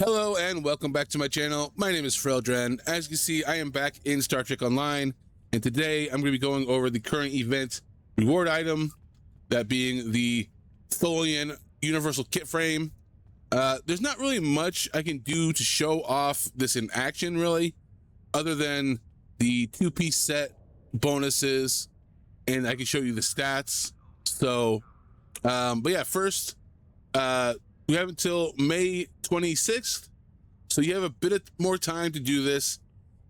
Hello and welcome back to my channel. My name is Freldren. As you can see, I am back in Star Trek Online, and today I'm going to be going over the current event reward item, that being the Tholian Universal Kit Frame. There's not really much I can do to show off this in action, really, other than the two-piece set bonuses, and I can show you the stats. So, but yeah, first, we have until May 26th, so you have a bit more time to do this.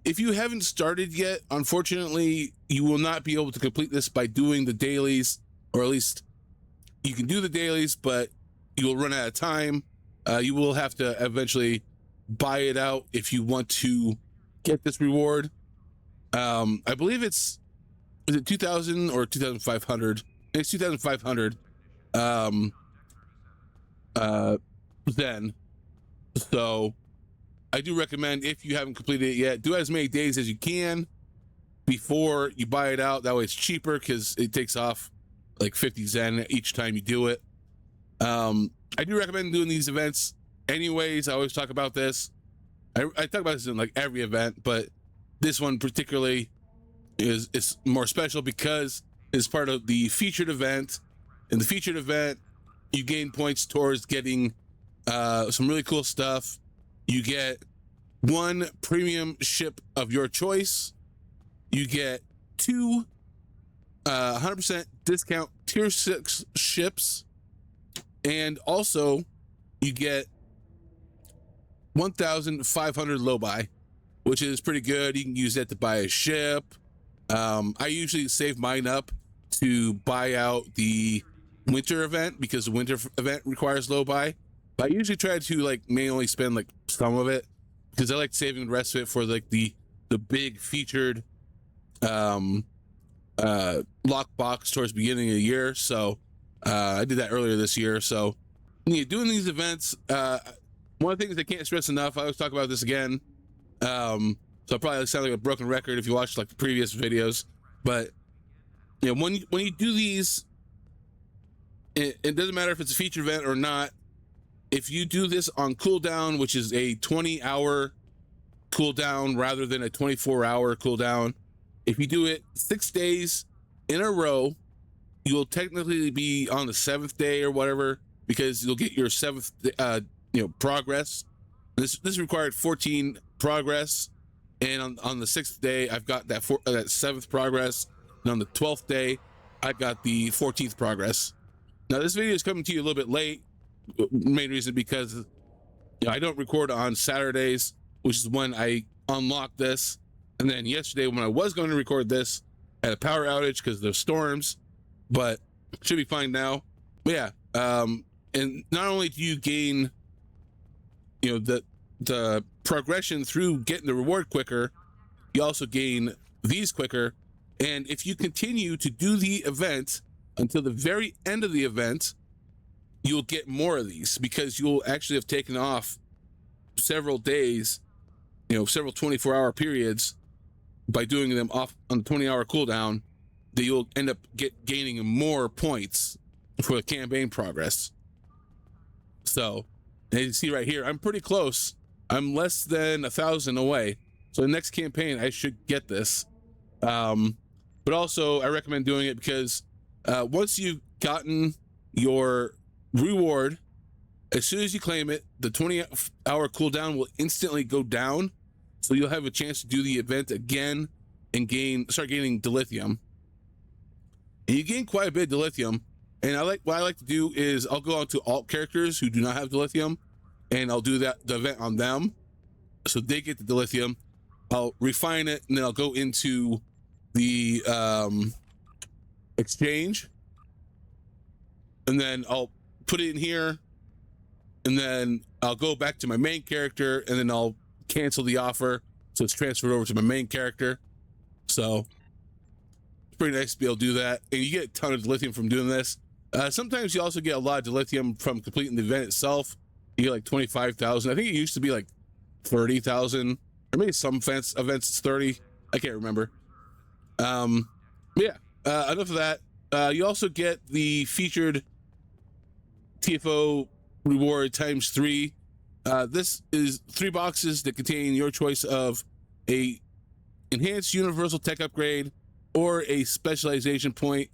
If you haven't started yet, unfortunately, you will not be able to complete this by doing the dailies, or at least you can do the dailies, but you will run out of time. You will have to eventually buy it out if you want to get this reward. I believe is it 2,000 or 2,500? It's 2,500. Then, so I do recommend, if you haven't completed it yet, do as many days as you can before you buy it out. That way it's cheaper, because it takes off like 50 Zen each time you do it. I do recommend doing these events anyways. I always talk about this. I talk about this in like every event, but this one particularly is more special because it's part of the featured event. In the featured event, you gain points towards getting some really cool stuff. You get 1 premium ship of your choice. You get 2 100% discount tier 6 ships. And also you get 1,500 low buy, which is pretty good. You can use that to buy a ship. I usually save mine up to buy out the winter event, because the winter event requires low buy. But I usually try to like manually spend like some of it, because I like saving the rest of it for like the big featured lockbox towards the beginning of the year. So I did that earlier this year. So yeah, doing these events, one of the things I can't stress enough, I always talk about this again, so I'll probably sound like a broken record if you watched like the previous videos, but you know, when you do these, it doesn't matter if it's a feature event or not. If you do this on cooldown, which is a 20-hour cooldown rather than a 24-hour cooldown, if you do it 6 days in a row, you will technically be on the 7th day or whatever, because you'll get your 7th progress. This required 14 progress, and on the 6th day I've got that 7th progress, and on the 12th day I got the 14th progress. Now this video is coming to you a little bit late. Main reason because I don't record on Saturdays, which is when I unlocked this. And then yesterday, when I was going to record this, I had a power outage because of the storms, but should be fine now. But yeah, and not only do you gain, the progression through getting the reward quicker, you also gain these quicker. And if you continue to do the event until the very end of the event, you'll get more of these, because you'll actually have taken off several days, several 24-hour periods by doing them off on the 20-hour cooldown, that you'll end up gaining more points for the campaign progress. So, as you see right here, I'm pretty close. I'm less than 1,000 away. So the next campaign, I should get this. But also, I recommend doing it because once you've gotten your reward, as soon as you claim it, the 20-hour cooldown will instantly go down, so you'll have a chance to do the event again and start gaining dilithium. And you gain quite a bit of dilithium, and what I like to do is I'll go on to alt characters who do not have dilithium, and I'll do the event on them, so they get the dilithium. I'll refine it, and then I'll go into the exchange, and then I'll put it in here, and then I'll go back to my main character, and then I'll cancel the offer, so it's transferred over to my main character. So it's pretty nice to be able to do that, and you get a ton of dilithium from doing this. Sometimes you also get a lot of dilithium from completing the event itself. You get like 25,000. I think it used to be like 30,000, or maybe some events it's 30. I can't remember. Yeah, enough of that. You also get the featured TFO reward ×3 This is 3 boxes that contain your choice of a enhanced universal tech upgrade or a specialization point.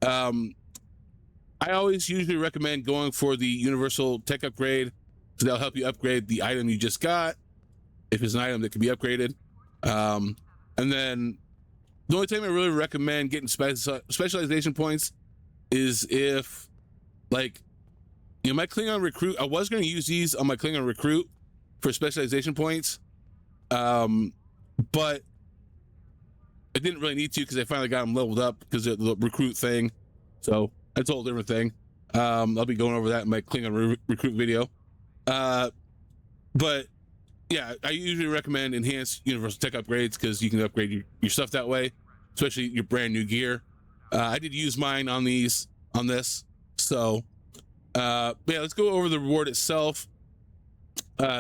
I always usually recommend going for the universal tech upgrade because that'll help you upgrade the item you just got if it's an item that can be upgraded. And then the only time I really recommend getting specialization points is if, like, you know, my Klingon recruit, I was going to use these on my Klingon recruit for specialization points, but I didn't really need to because I finally got them leveled up because of the recruit thing. So that's a whole different thing. I'll be going over that in my Klingon recruit video. But yeah, I usually recommend enhanced universal tech upgrades because you can upgrade your stuff that way, especially your brand new gear. I did use mine on this. So yeah, let's go over the reward itself.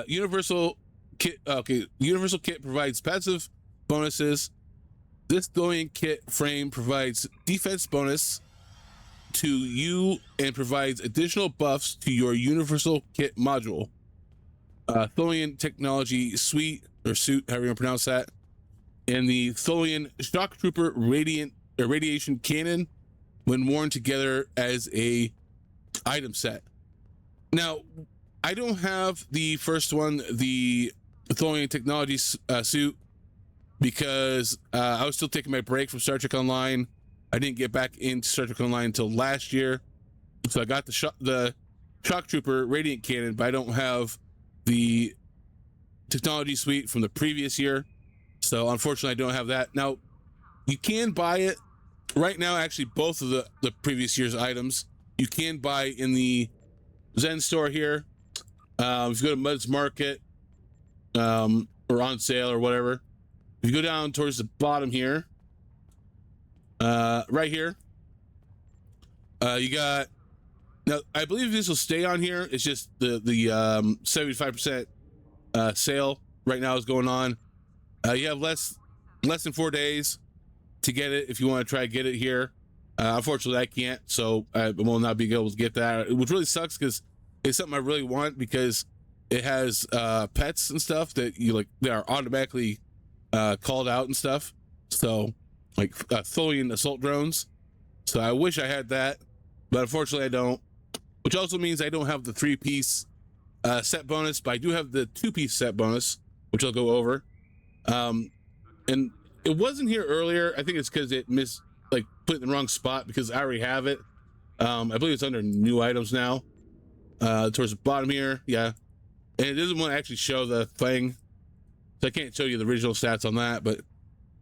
Universal kit. Okay, universal kit provides passive bonuses. This Tholian kit frame provides defense bonus to you and provides additional buffs to your universal kit module. Tholian technology suite or suit, however you want to pronounce that, and the Tholian shock trooper radiation cannon when worn together as a item set. Now, I don't have the first one, the Tholian technology suit, because I was still taking my break from Star Trek Online. I didn't get back into Star Trek Online until last year, so I got the shock trooper radiant cannon, but I don't have the technology suite from the previous year, so unfortunately I don't have that. Now, you can buy it right now. Actually, both of the previous year's items you can buy in the Zen store here. If you go to Mud's Market, or on sale or whatever, if you go down towards the bottom here, right here, you got, now I believe this will stay on here. It's just the 75% sale right now is going on. You have less than 4 days to get it if you want to try to get it here. Unfortunately, I can't, so I will not be able to get that, which really sucks because it's something I really want, because it has pets and stuff that they are automatically called out and stuff. So, like Tholian assault drones. So I wish I had that, but unfortunately I don't. Which also means I don't have the 3-piece set bonus, but I do have the 2-piece set bonus, which I'll go over. And it wasn't here earlier. I think it's because it put it in the wrong spot because I already have it. I believe it's under new items now. Towards the bottom here, yeah. And it doesn't want to actually show the thing, so I can't show you the original stats on that, but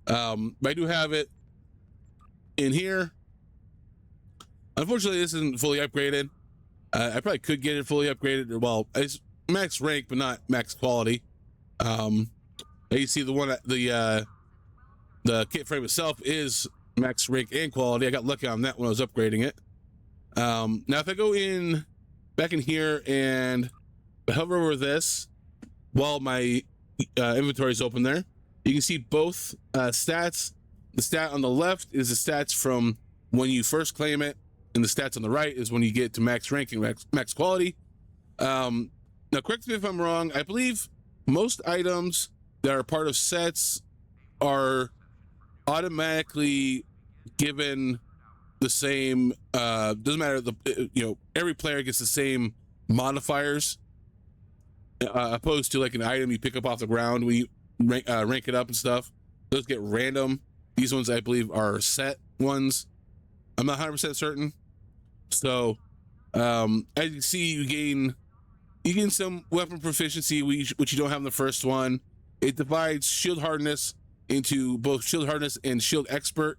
I do have it in here. Unfortunately, this isn't fully upgraded. I probably could get it fully upgraded. Well, it's max rank, but not max quality. You see the kit frame itself is max rank and quality. I got lucky on that when I was upgrading it. Now, if I go back in here and hover over this while my inventory is open there, you can see both stats. The stat on the left is the stats from when you first claim it, and the stats on the right is when you get to max ranking, max quality. Now, correct me if I'm wrong. I believe most items that are part of sets are automatically given the same. Doesn't matter. Every player gets the same modifiers, opposed to like an item you pick up off the ground when you rank it up and stuff. Those get random. These ones I believe are set ones. I'm not 100% certain. So as you can see, you gain some weapon proficiency which you don't have in the first one. It divides shield hardness into both shield hardness and shield expert,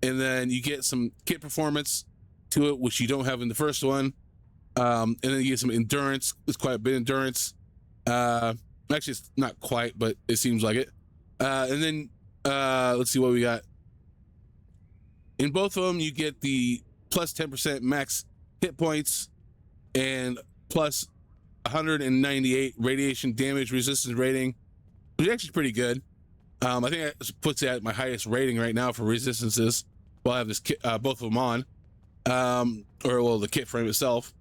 and then you get some kit performance to it, which you don't have in the first one. And then you get some endurance. It's quite a bit of endurance. Actually, it's not quite, but it seems like it. And then let's see what we got. In both of them, you get the plus 10% max hit points and plus 198 radiation damage resistance rating, which is actually pretty good. I think that puts it at my highest rating right now for resistances. Well, I have this kit, both of them on, the kit frame itself.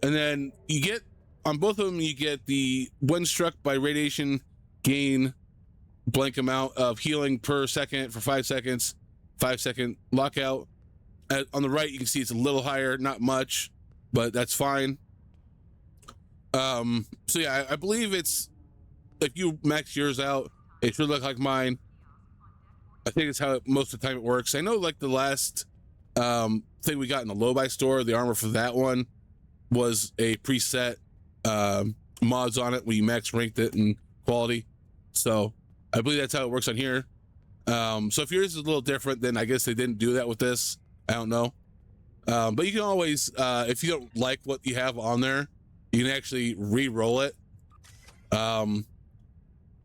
And then you get on both of them, you get the when struck by radiation, gain blank amount of healing per second for 5 seconds, 5-second lockout. On the right, you can see it's a little higher, not much, but that's fine. So yeah, I believe it's, if you max yours out, it should look like mine. I think it's how most of the time it works. I know like the last thing we got in the low buy store, the armor for that one was a preset mods on it when you max ranked it in quality. So I believe that's how it works on here. So if yours is a little different, then I guess they didn't do that with this. I don't know. But you can always, if you don't like what you have on there, you can actually re-roll it. And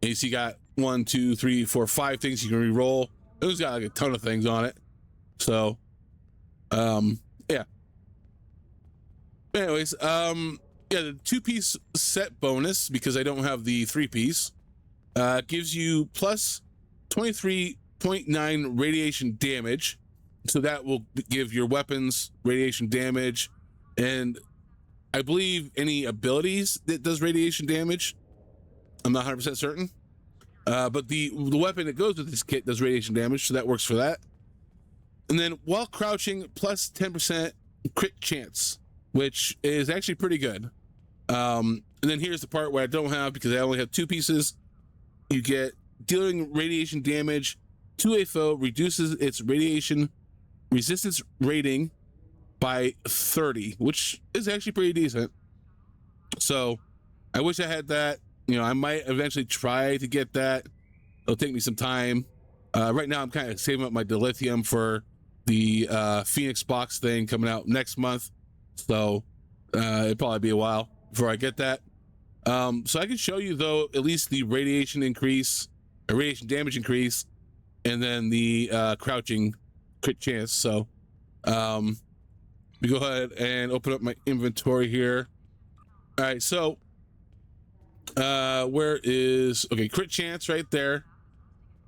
you see, you got 1, 2, 3, 4, 5 things you can re-roll. It's got like a ton of things on it. So, yeah. Anyways, yeah, the 2-piece set bonus, because I don't have the 3-piece, gives you plus 23.9 radiation damage. So that will give your weapons radiation damage, and I believe any abilities that does radiation damage. I'm not 100% certain, but the weapon that goes with this kit does radiation damage, so that works for that. And then while crouching, plus 10% crit chance, which is actually pretty good. And then here's the part where I don't have, because I only have 2 pieces. You get dealing radiation damage to a foe reduces its radiation resistance rating by 30, which is actually pretty decent. So I wish I had that. You know, I might eventually try to get that. It'll take me some time. Right now I'm kind of saving up my dilithium for the Phoenix box thing coming out next month. So it'll probably be a while before I get that. So I can show you though, at least the radiation increase, or radiation damage increase, and then the crouching crit chance. So we go ahead and open up my inventory here. All right, so where is, okay, crit chance right there.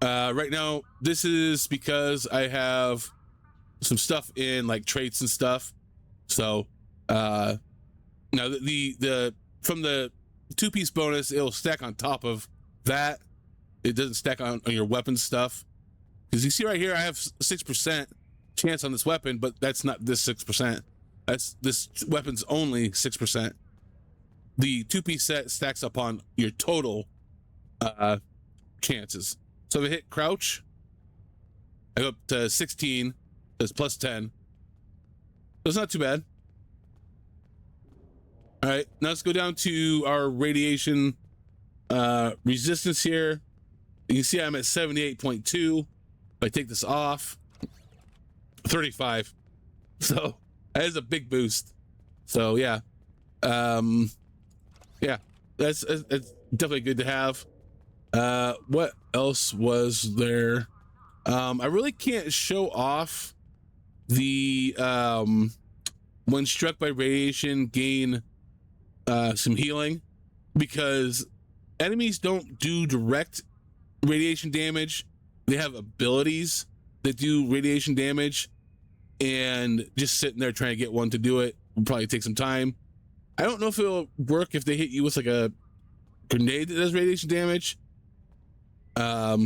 Right now this is because I have some stuff in like traits and stuff. So now the from the 2-piece bonus, it'll stack on top of that. It doesn't stack on your weapon stuff, because you see right here I have 6% chance on this weapon, but that's not this 6%. That's this weapon's only 6%. The 2-piece set stacks up on your total chances. So if I hit crouch, I go up to 16. That's plus 10. That's not too bad. All right, now let's go down to our radiation resistance here. You can see I'm at 78.2. If I take this off, 35. So that is a big boost. So yeah, yeah, that's definitely good to have. What else was there? I really can't show off the when struck by radiation gain some healing, because enemies don't do direct radiation damage. They have abilities that do radiation damage, and just sitting there trying to get one to do it will probably take some time. I don't know if it'll work if they hit you with like a grenade that does radiation damage. Are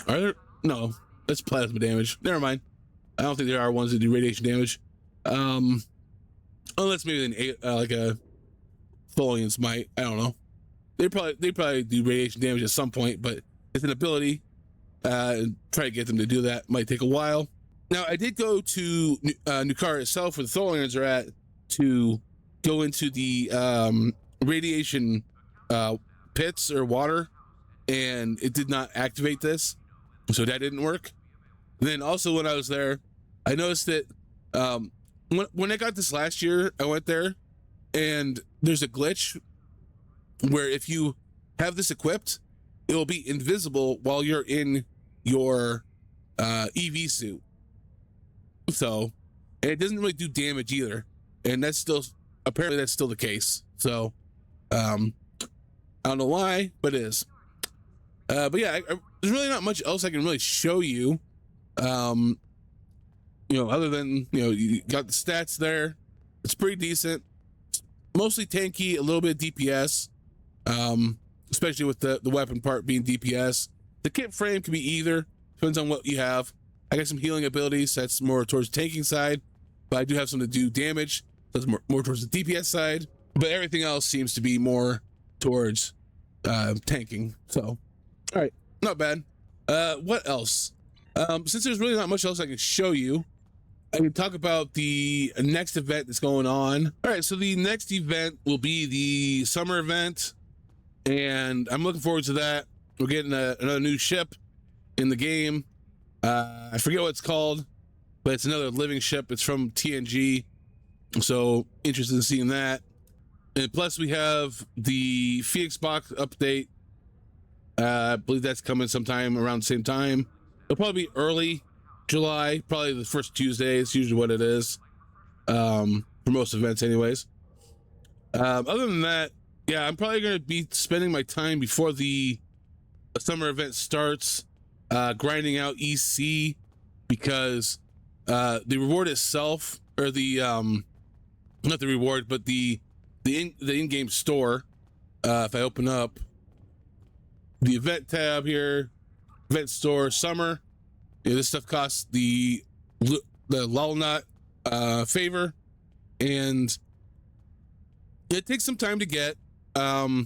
there? No, that's plasma damage. Never mind. I don't think there are ones that do radiation damage. Unless maybe like a Tholians might. I don't know. They probably do radiation damage at some point, but it's an ability. Try to get them to do that might take a while. Now I did go to Nukara itself, where the Tholians are at, to go into the radiation pits or water, and it did not activate this, so that didn't work. And then also when I was there, I noticed that when I got this last year, I went there, and there's a glitch where if you have this equipped, it will be invisible while you're in your EV suit. So, and it doesn't really do damage either, and that's still, apparently that's still the case. So I don't know why, but it is. But yeah, there's really not much else I can really show you, you know, other than, you know, you got the stats there. It's pretty decent. mostly tanky, a little bit of DPS, especially with the weapon part being DPS. The kit frame can be either, depends on what you have. I got some healing abilities, that's more towards the tanking side, but I do have some to do damage, that's more towards the DPS side, but everything else seems to be more towards tanking. So, all right, not bad. What else? Since there's really not much else I can show you, I can talk about the next event that's going on. All right, so the next event will be the summer event, and I'm looking forward to that. We're getting another new ship in the game. I forget what it's called, but it's another living ship. It's from TNG, so interested in seeing that. And plus we have the Phoenix box update. I believe that's coming sometime around the same time. It'll probably be early July, probably the first Tuesday. It's usually what it is, for most events anyways. Other than that, yeah, I'm probably going to be spending my time before the summer event starts grinding out EC, because the reward itself, or the not the reward, but the in-game store, if I open up the event tab here, event store, summer, yeah, this stuff costs the Lulnut favor, and it takes some time to get. Yeah,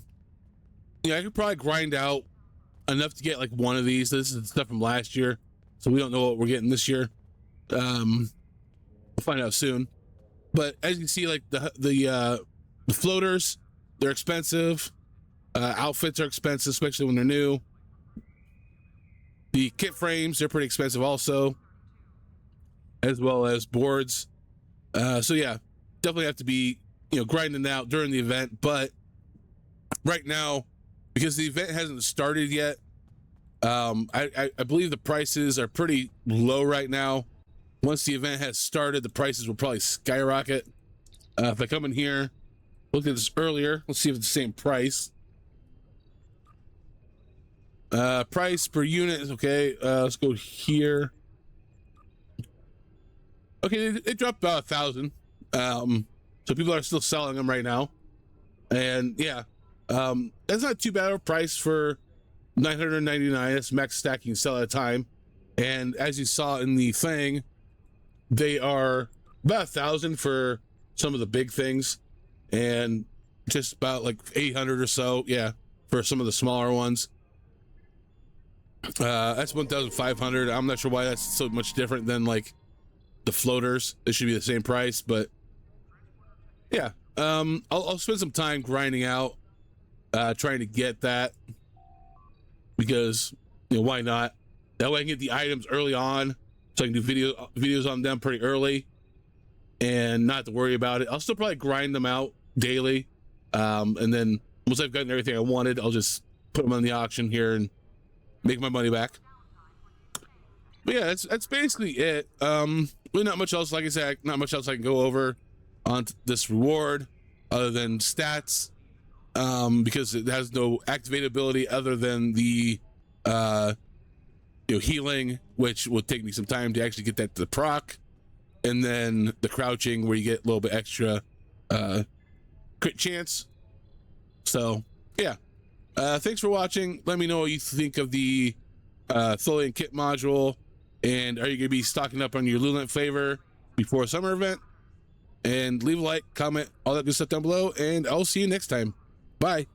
I could probably grind out enough to get like one of these. This is stuff from last year, so we don't know what we're getting this year. We'll find out soon. But as you can see, like the floaters, they're expensive. Outfits are expensive, especially when they're new. The kit frames, they're pretty expensive also, as well as boards. So yeah, definitely have to be, grinding out during the event. But right now, because the event hasn't started yet, I believe the prices are pretty low right now. Once the event has started, the prices will probably skyrocket. If I come in here, looked at this earlier, let's see if it's the same price. Price per unit is okay. Let's go here. Okay, it dropped about 1,000. So people are still selling them right now, and yeah, that's not too bad of a price for 999. That's max stacking sell at a time, and as you saw in the thing, they are about 1,000 for some of the big things, and just about like 800 or so, yeah, for some of the smaller ones. That's 1,500. I'm not sure why that's so much different than like the floaters. It should be the same price, but yeah, I'll spend some time grinding out, trying to get that, because why not? That way I can get the items early on, so I can do videos on them pretty early, and not have to worry about it. I'll still probably grind them out daily, and then once I've gotten everything I wanted, I'll just put them on the auction here and make my money back. But yeah, that's basically it. Really not much else. Like I said, not much else I can go over on this reward other than stats, because it has no activated ability other than the healing, which will take me some time to actually get that to the proc, and then the crouching, where you get a little bit extra crit chance. So yeah, thanks for watching. Let me know what you think of the Tholian kit module, and are you gonna be stocking up on your Lulnut flavor before a summer event? And leave a like, comment, all that good stuff down below, and I'll see you next time. Bye.